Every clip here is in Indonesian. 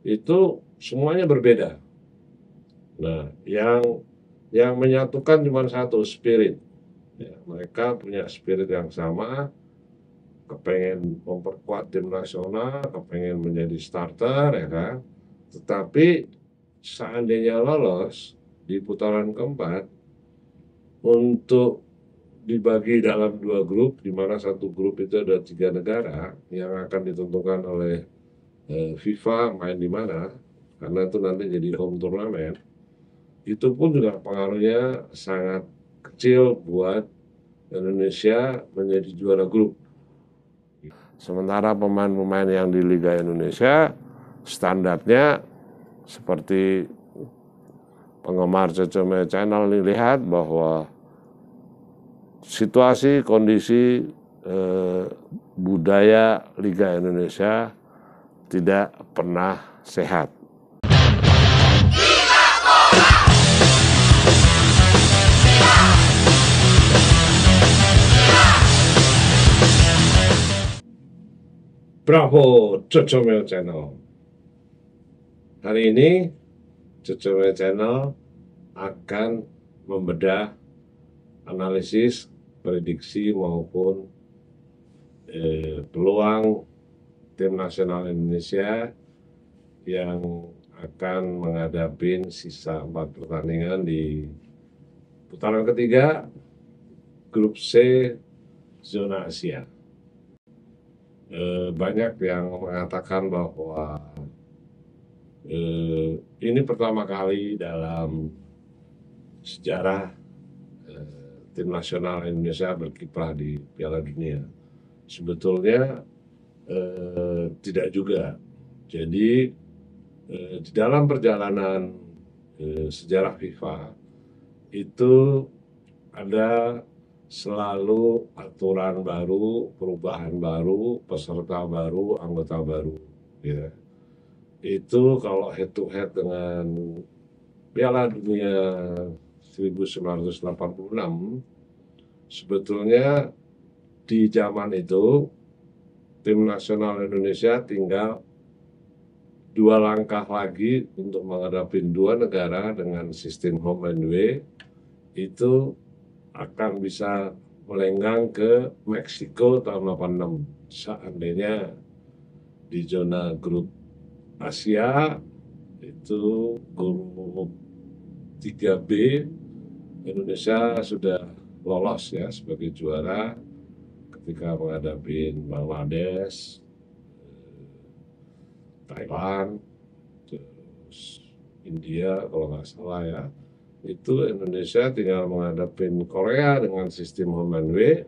itu semuanya berbeda. Nah, yang menyatukan cuma satu, spirit. Ya, mereka punya spirit yang sama, kepengen memperkuat tim nasional, kepengen menjadi starter, ya kan. Tetapi seandainya lolos di putaran keempat, untuk dibagi dalam dua grup, di mana satu grup itu ada 3 negara yang akan ditentukan oleh FIFA main di mana, karena itu nanti jadi home turnamen, itu pun juga pengaruhnya sangat kecil buat Indonesia menjadi juara grup. Sementara pemain-pemain yang di Liga Indonesia standarnya seperti penggemar Ceceme Channel ini lihat bahwa situasi, kondisi, budaya Liga Indonesia tidak pernah sehat. Bravo Ceceme Channel. Hari ini Ceceme Channel akan membedah analisis, prediksi maupun peluang tim nasional Indonesia yang akan menghadapi sisa 4 pertandingan di putaran ketiga grup C zona Asia. Banyak yang mengatakan bahwa ini pertama kali dalam sejarah tim nasional Indonesia berkiprah di Piala Dunia. Sebetulnya tidak juga. Jadi di dalam perjalanan sejarah FIFA itu ada selalu aturan baru, perubahan baru, peserta baru, anggota baru. Ya. Itu kalau head to head dengan Piala Dunia 1986, sebetulnya di zaman itu tim nasional Indonesia tinggal 2 langkah lagi untuk menghadapi 2 negara dengan sistem home and away, itu akan bisa melenggang ke Meksiko tahun 86. Seandainya di zona grup Asia itu grup 3B, Indonesia sudah lolos ya sebagai juara ketika menghadapi Bangladesh, Thailand, terus India kalau nggak salah ya. Itu Indonesia tinggal menghadapi Korea dengan sistem home and away,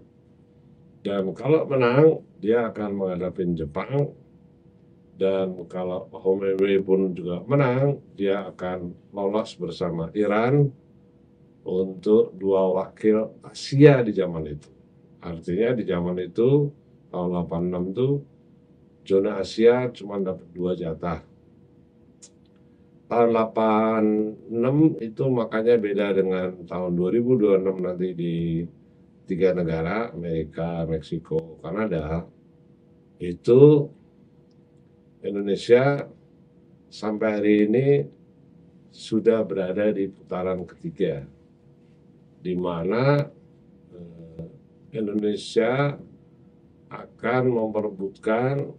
dan kalau menang dia akan menghadapi Jepang, dan kalau home and away pun juga menang dia akan lolos bersama Iran untuk 2 wakil Asia di zaman itu. Artinya di zaman itu tahun 86 itu zona Asia cuma dapat 2 jatah. Tahun 86 itu makanya beda dengan tahun 2026 nanti di 3 negara, Amerika, Meksiko, Kanada. Itu Indonesia sampai hari ini sudah berada di putaran ketiga, di mana Indonesia akan memperebutkan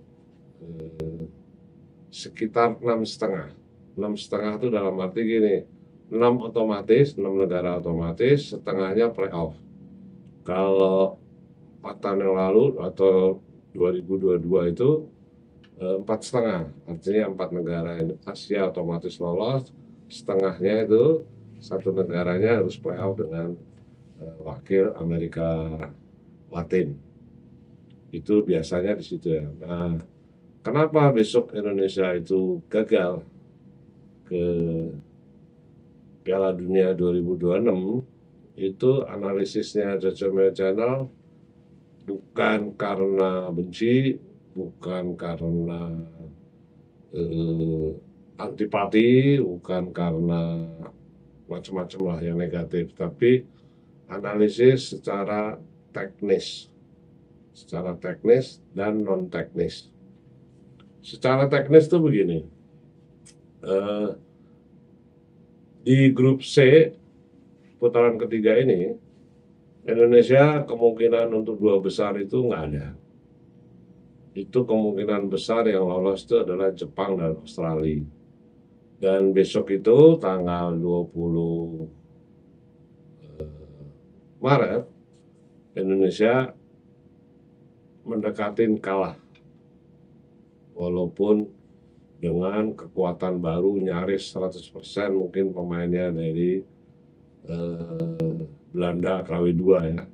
sekitar 6,5. 6,5 itu dalam arti gini, 6 otomatis, 6 negara otomatis, setengahnya playoff. Kalau 4 tahun yang lalu atau 2022 itu 4,5, artinya 4 negara Asia otomatis lolos, setengahnya itu 1 negaranya harus playoff dengan wakil Amerika Latin. Itu biasanya di situ ya. Nah, kenapa besok Indonesia itu gagal ke Piala Dunia 2026, itu analisisnya Ceceme Channel bukan karena benci, bukan karena antipati, bukan karena macam-macam lah yang negatif, tapi analisis secara teknis dan non teknis. Secara teknis itu begini, Eh, di grup C putaran ketiga ini Indonesia kemungkinan untuk 2 besar itu nggak ada. Itu kemungkinan besar yang lolos itu adalah Jepang dan Australia. Dan besok itu tanggal 20 Maret Indonesia mendekatin kalah. Walaupun dengan kekuatan baru nyaris 100% mungkin pemainnya dari Belanda KW2 ya.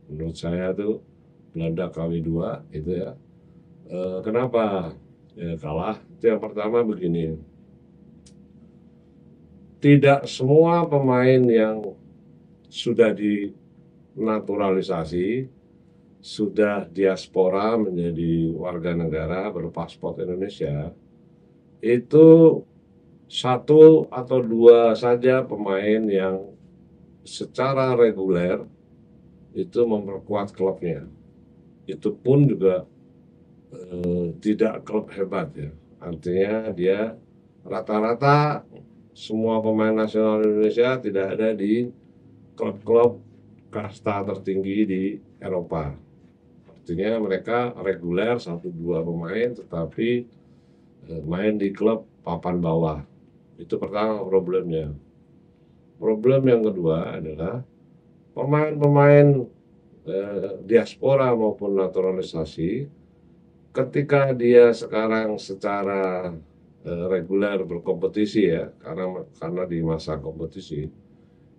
Menurut saya tuh Belanda KW2 itu ya. Kenapa ya kalah? Itu yang pertama begini. Tidak semua pemain yang sudah dinaturalisasi, sudah diaspora menjadi warga negara berpaspor Indonesia, itu 1 atau 2 saja pemain yang secara reguler itu memperkuat klubnya. Itu pun juga tidak klub hebat ya. Artinya dia rata-rata semua pemain nasional Indonesia tidak ada di klub-klub kasta tertinggi di Eropa. Artinya mereka reguler 1-2 pemain tetapi main di klub papan bawah. Itu pertama problemnya. Problem yang kedua adalah pemain-pemain diaspora maupun naturalisasi ketika dia sekarang secara reguler berkompetisi ya karena di masa kompetisi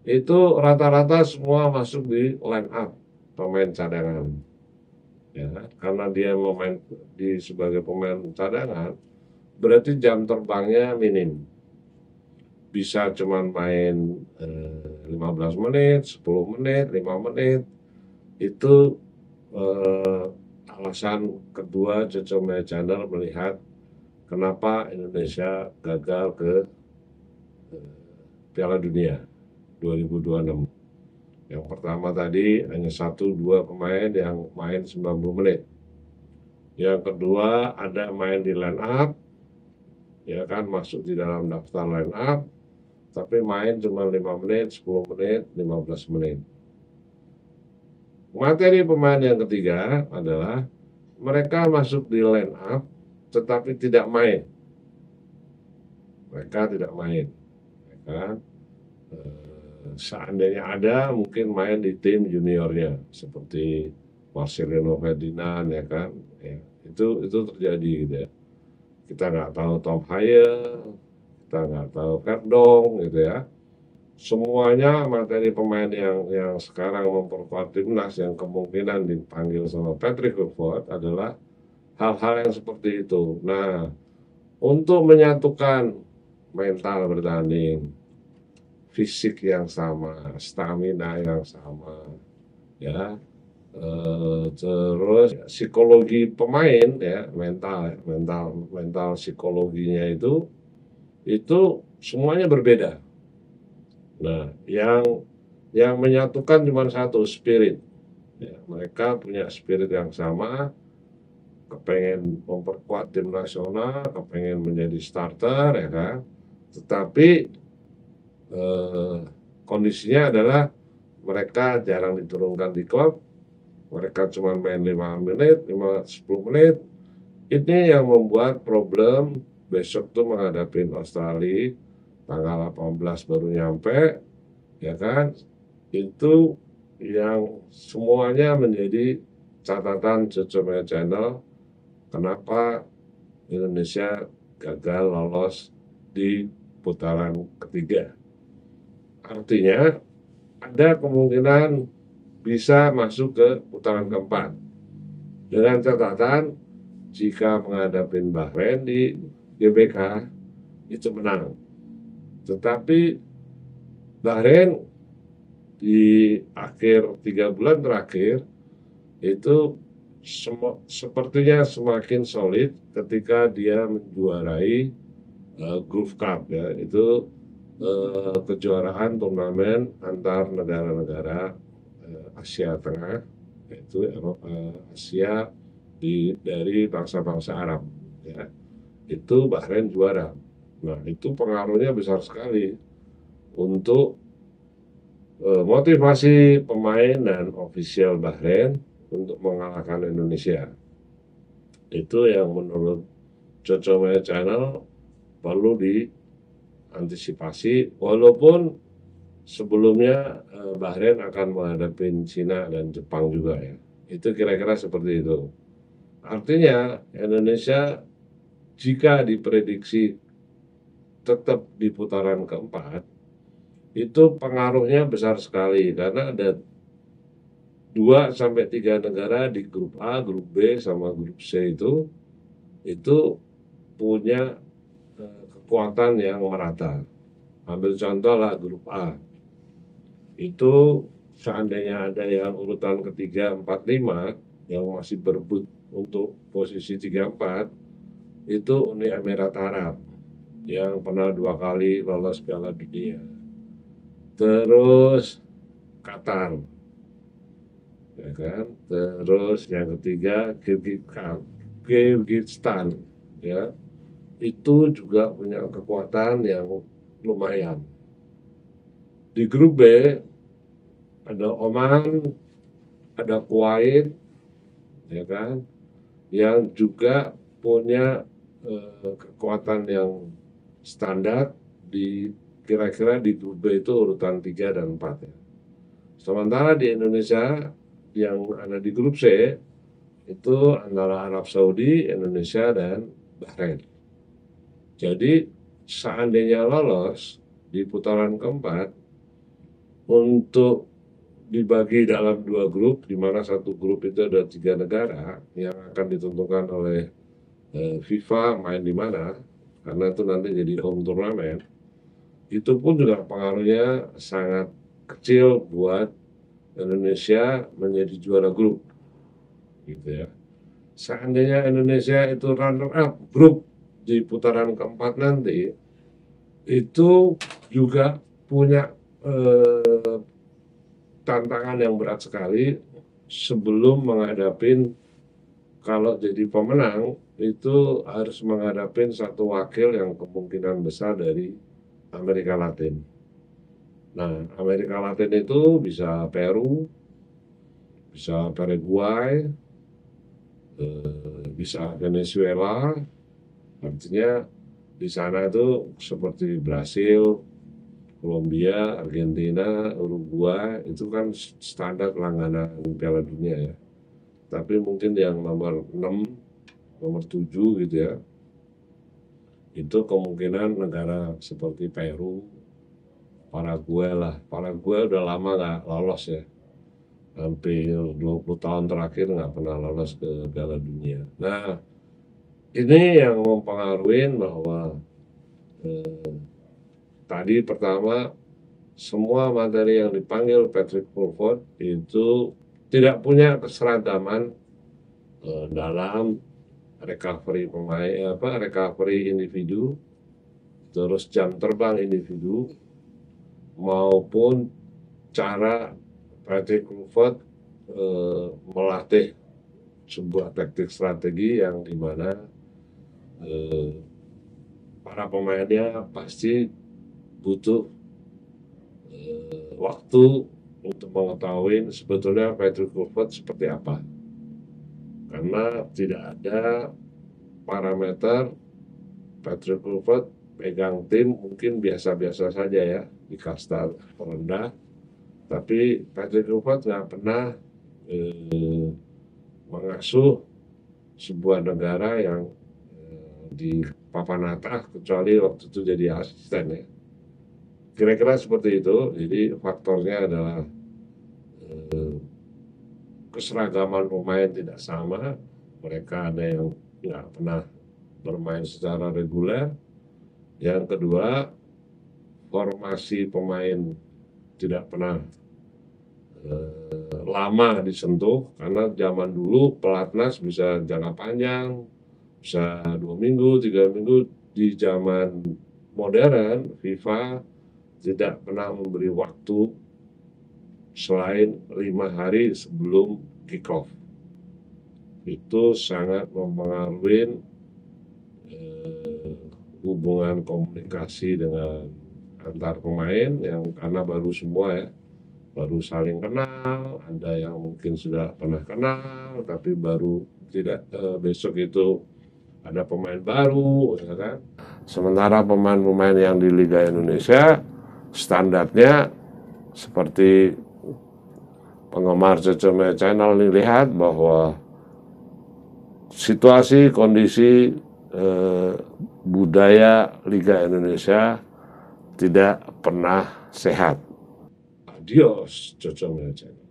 itu rata-rata semua masuk di line up pemain cadangan ya karena dia memain sebagai pemain cadangan berarti jam terbangnya minim bisa cuman main 15 menit, 10 menit, 5 menit itu alasan kedua Jojo Channel melihat kenapa Indonesia gagal ke Piala Dunia 2026. Yang pertama tadi hanya 1-2 pemain yang main 90 menit. Yang kedua ada main di line up, ya kan masuk di dalam daftar line up, tapi main cuma 5 menit, 10 menit, 15 menit. Materi pemain yang ketiga adalah mereka masuk di line up tetapi tidak main. Mereka tidak main. Mereka seandainya ada mungkin main di tim juniornya seperti Marcelino Ferdinand ya kan. Ya, itu terjadi gitu ya. Kita nggak tahu Tom Haye, kita nggak tahu Verdong gitu ya. Semuanya materi pemain yang sekarang memperkuat timnas yang kemungkinan dipanggil sama Patrick Kluivert adalah hal-hal yang seperti itu. Nah, untuk menyatukan mental bertanding, fisik yang sama, stamina yang sama, ya, terus psikologi pemain ya, mental psikologinya itu semuanya berbeda. Nah, yang menyatukan cuma satu, spirit. Ya, mereka punya spirit yang sama, kepengen memperkuat tim nasional, kepengen menjadi starter, ya kan. Tetapi kondisinya adalah mereka jarang diturunkan di klub, mereka cuma main 5 menit, 10 menit. Ini yang membuat problem besok tuh menghadapi Australia tanggal 18 baru nyampe, ya kan? Itu yang semuanya menjadi catatan Jojo Channel kenapa Indonesia gagal lolos di putaran ketiga. Artinya ada kemungkinan bisa masuk ke putaran keempat dengan catatan jika menghadapi Bahrain di GBK itu menang. Tetapi Bahrain di akhir 3 bulan terakhir itu sepertinya semakin solid ketika dia menjuarai Gulf Cup ya itu kejuaraan turnamen antar negara-negara Asia Tengah yaitu Asia dari bangsa-bangsa Arab ya itu Bahrain juara Nah, itu pengaruhnya besar sekali untuk motivasi pemain dan ofisial Bahrain untuk mengalahkan Indonesia. Itu yang menurut Cocomedia Channel perlu diantisipasi, walaupun sebelumnya Bahrain akan menghadapi Cina dan Jepang juga ya. Itu kira-kira seperti itu. Artinya Indonesia jika diprediksi tetap di putaran keempat, itu pengaruhnya besar sekali karena ada 2 sampai 3 negara di grup A, grup B, sama grup C itu punya kekuatan yang merata. Ambil contoh lah grup A. Itu seandainya ada yang urutan ketiga, 4, 5 yang masih berebut untuk posisi 3, 4, itu Uni Emirat Arab yang pernah 2 kali lolos Piala Dunia. Terus Qatar, ya kan? Terus yang ketiga Kyrgyzstan, ya. Itu juga punya kekuatan yang lumayan. Di grup B ada Oman, ada Kuwait, ya kan, yang juga punya kekuatan yang standar di kira-kira di grup B itu urutan 3 dan 4 ya. Sementara di Indonesia yang ada di grup C itu antara Arab Saudi, Indonesia, dan Bahrain. Jadi seandainya lolos di putaran keempat, untuk dibagi dalam 2 grup, di mana satu grup itu ada 3 negara yang akan ditentukan oleh FIFA main di mana, karena itu nanti jadi home turnamen, itu pun juga pengaruhnya sangat kecil buat Indonesia menjadi juara grup, gitu ya. Seandainya Indonesia itu runner up grup di putaran keempat nanti, itu juga punya tantangan yang berat sekali sebelum menghadapi, kalau jadi pemenang itu harus menghadapi satu wakil yang kemungkinan besar dari Amerika Latin. Nah, Amerika Latin itu bisa Peru, bisa Paraguay, bisa Venezuela. Artinya di sana itu seperti Brasil, Kolombia, Argentina, Uruguay, itu kan standar langganan Piala Dunia ya. Tapi mungkin yang nomor 6, nomor 7 gitu ya, itu kemungkinan negara seperti Peru, Paraguay lah. Paraguay udah lama nggak lolos ya. Hampir 20 tahun terakhir nggak pernah lolos ke Piala Dunia. Nah, ini yang mempengaruhi bahwa tadi pertama, semua materi yang dipanggil Patrick Fulford itu tidak punya keseragaman dalam recovery pemain, recovery individu, terus jam terbang individu, maupun cara Patrick Fulford melatih sebuah taktik strategi yang dimana para pemainnya pasti butuh waktu untuk mengetahui sebetulnya Patrick Fulford seperti apa, karena tidak ada parameter Patrick Fulford pegang tim mungkin biasa-biasa saja ya di kasta terendah, tapi Patrick Fulford nggak pernah mengasuh sebuah negara yang di papan atas, kecuali waktu itu jadi asisten ya. Kira-kira seperti itu. Jadi faktornya adalah keseragaman pemain tidak sama. Mereka ada yang nggak pernah bermain secara reguler. Yang kedua, formasi pemain tidak pernah lama disentuh, karena zaman dulu pelatnas bisa jangka panjang, bisa 2 minggu, 3 minggu. Di zaman modern, FIFA tidak pernah memberi waktu selain 5 hari sebelum kick off. Itu sangat mempengaruhi hubungan komunikasi dengan antar pemain yang karena baru semua ya, baru saling kenal, ada yang mungkin sudah pernah kenal tapi baru tidak besok itu ada pemain baru ya kan. Sementara pemain-pemain yang di Liga Indonesia standarnya seperti penggemar Ceceme Channel ini lihat bahwa situasi kondisi budaya Liga Indonesia tidak pernah sehat. Adios Ceceme Channel.